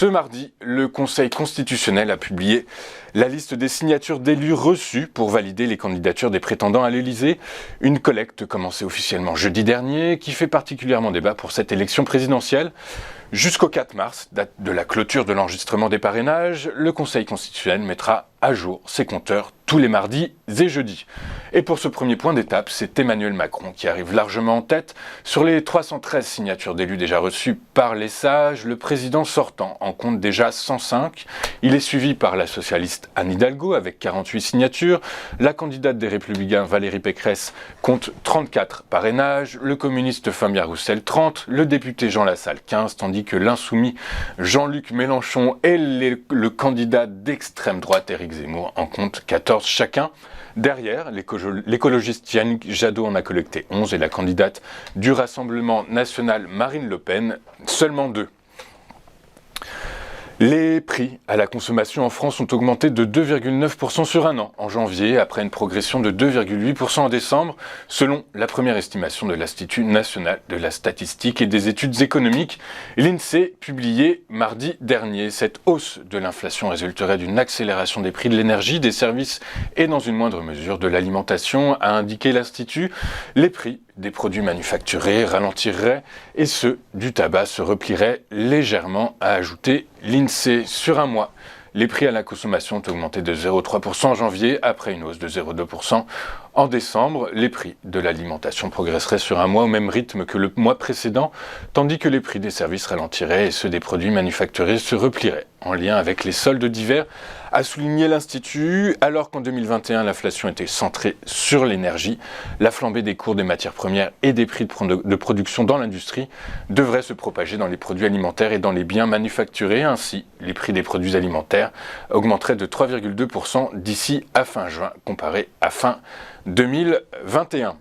Ce mardi, le Conseil constitutionnel a publié la liste des signatures d'élus reçues pour valider les candidatures des prétendants à l'Élysée. Une collecte commencée officiellement jeudi dernier qui fait particulièrement débat pour cette élection présidentielle. Jusqu'au 4 mars, date de la clôture de l'enregistrement des parrainages, le Conseil constitutionnel mettra à jour ses compteurs tous les mardis et jeudis. Et pour ce premier point d'étape, c'est Emmanuel Macron qui arrive largement en tête. Sur les 313 signatures d'élus déjà reçues par les sages, le président sortant en compte déjà 105. Il est suivi par la socialiste Anne Hidalgo avec 48 signatures. La candidate des Républicains Valérie Pécresse compte 34 parrainages. Le communiste Fabien Roussel 30. Le député Jean Lassalle 15, tandis que l'insoumis Jean-Luc Mélenchon et le candidat d'extrême droite Éric Zemmour en comptent 14 chacun. Derrière, l'écologiste Yannick Jadot en a collecté 11 et la candidate du Rassemblement national Marine Le Pen seulement 2. Les prix à la consommation en France ont augmenté de 2,9% sur un an en janvier, après une progression de 2,8% en décembre, selon la première estimation de l'Institut national de la statistique et des études économiques, l'INSEE, publiée mardi dernier. Cette hausse de l'inflation résulterait d'une accélération des prix de l'énergie, des services et dans une moindre mesure de l'alimentation, a indiqué l'Institut. Les prix des produits manufacturés ralentiraient et ceux du tabac se replieraient légèrement, a ajouté l'INSEE. Sur un mois, les prix à la consommation ont augmenté de 0,3% en janvier, après une hausse de 0,2% en décembre. Les prix de l'alimentation progresseraient sur un mois au même rythme que le mois précédent, tandis que les prix des services ralentiraient et ceux des produits manufacturés se replieraient, en lien avec les soldes d'hiver, a souligné l'Institut. Alors qu'en 2021, l'inflation était centrée sur l'énergie, la flambée des cours des matières premières et des prix de production dans l'industrie devrait se propager dans les produits alimentaires et dans les biens manufacturés. Ainsi, les prix des produits alimentaires augmenteraient de 3,2% d'ici à fin juin, comparé à fin 2021.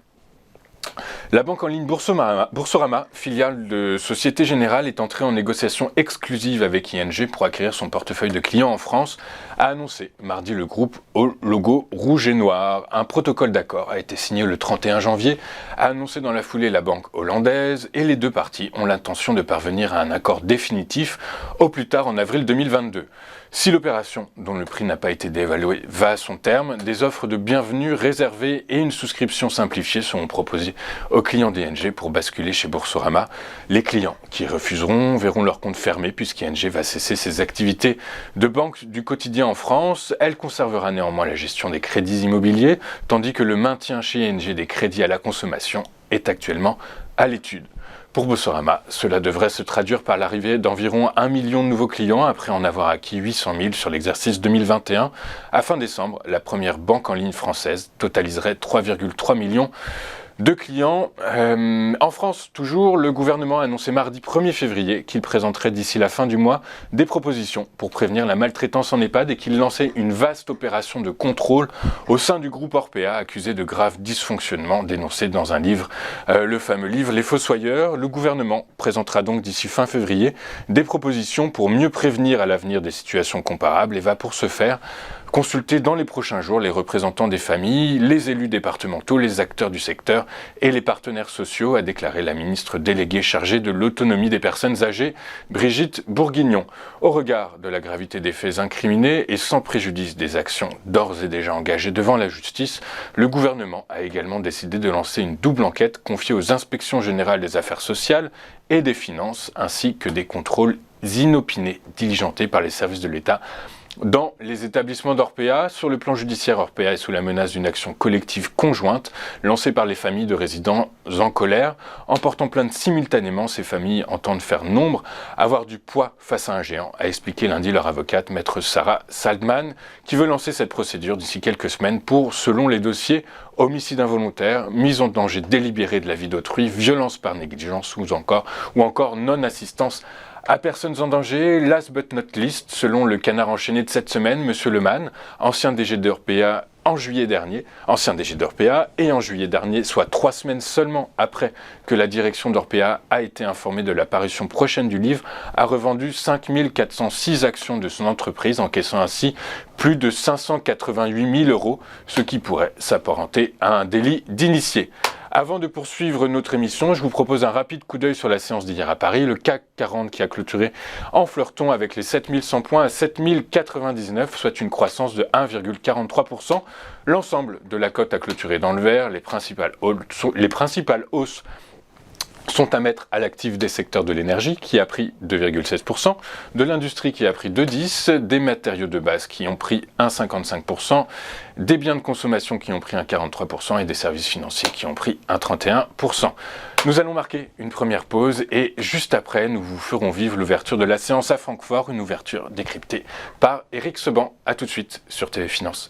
La banque en ligne Boursorama, filiale de Société Générale, est entrée en négociation exclusive avec ING pour acquérir son portefeuille de clients en France, a annoncé mardi le groupe au logo rouge et noir. Un protocole d'accord a été signé le 31 janvier, a annoncé dans la foulée la banque hollandaise, et les deux parties ont l'intention de parvenir à un accord définitif au plus tard en avril 2022. Si l'opération, dont le prix n'a pas été dévalué, va à son terme, des offres de bienvenue réservées et une souscription simplifiée seront proposées aux clients d'ING pour basculer chez Boursorama. Les clients qui refuseront verront leur compte fermé puisqu'ING va cesser ses activités de banque du quotidien en France. Elle conservera néanmoins la gestion des crédits immobiliers, tandis que le maintien chez ING des crédits à la consommation est actuellement à l'étude. Pour Boursorama, cela devrait se traduire par l'arrivée d'environ 1 million de nouveaux clients après en avoir acquis 800 000 sur l'exercice 2021. À fin décembre, la première banque en ligne française totaliserait 3,3 millions de clients. En France, toujours, le gouvernement a annoncé mardi 1er février qu'il présenterait d'ici la fin du mois des propositions pour prévenir la maltraitance en EHPAD et qu'il lançait une vaste opération de contrôle au sein du groupe Orpea, accusé de graves dysfonctionnements dénoncés dans un livre, le fameux livre Les Fossoyeurs. Le gouvernement présentera donc d'ici fin février des propositions pour mieux prévenir à l'avenir des situations comparables et va pour ce faire consulter dans les prochains jours les représentants des familles, les élus départementaux, les acteurs du secteur et les partenaires sociaux, a déclaré la ministre déléguée chargée de l'autonomie des personnes âgées, Brigitte Bourguignon. Au regard de la gravité des faits incriminés et sans préjudice des actions d'ores et déjà engagées devant la justice, le gouvernement a également décidé de lancer une double enquête confiée aux inspections générales des affaires sociales et des finances, ainsi que des contrôles inopinés diligentés par les services de l'État dans les établissements d'Orpea. Sur le plan judiciaire, Orpea est sous la menace d'une action collective conjointe lancée par les familles de résidents en colère. En portant plainte simultanément, ces familles entendent faire nombre, avoir du poids face à un géant, a expliqué lundi leur avocate, maître Sarah Saldman, qui veut lancer cette procédure d'ici quelques semaines pour, selon les dossiers, homicide involontaire, mise en danger délibérée de la vie d'autrui, violence par négligence ou encore non-assistance à personnes en danger. Last but not least, selon le Canard enchaîné de cette semaine, M. Lemann, ancien DG d'Orpea en juillet dernier, soit 3 semaines seulement après que la direction d'Orpea a été informée de la parution prochaine du livre, a revendu 5 406 actions de son entreprise, encaissant ainsi plus de 588 000 €, ce qui pourrait s'apparenter à un délit d'initié. Avant de poursuivre notre émission, je vous propose un rapide coup d'œil sur la séance d'hier à Paris. Le CAC 40 qui a clôturé en flirtant avec les 7100 points à 7099, soit une croissance de 1,43%. L'ensemble de la cote a clôturé dans le vert. Les principales hausses sont à mettre à l'actif des secteurs de l'énergie qui a pris 2,16%, de l'industrie qui a pris 2,10%, des matériaux de base qui ont pris 1,55%, des biens de consommation qui ont pris 1,43% et des services financiers qui ont pris 1,31%. Nous allons marquer une première pause et juste après, nous vous ferons vivre l'ouverture de la séance à Francfort, une ouverture décryptée par Éric Seban. A tout de suite sur TV Finance.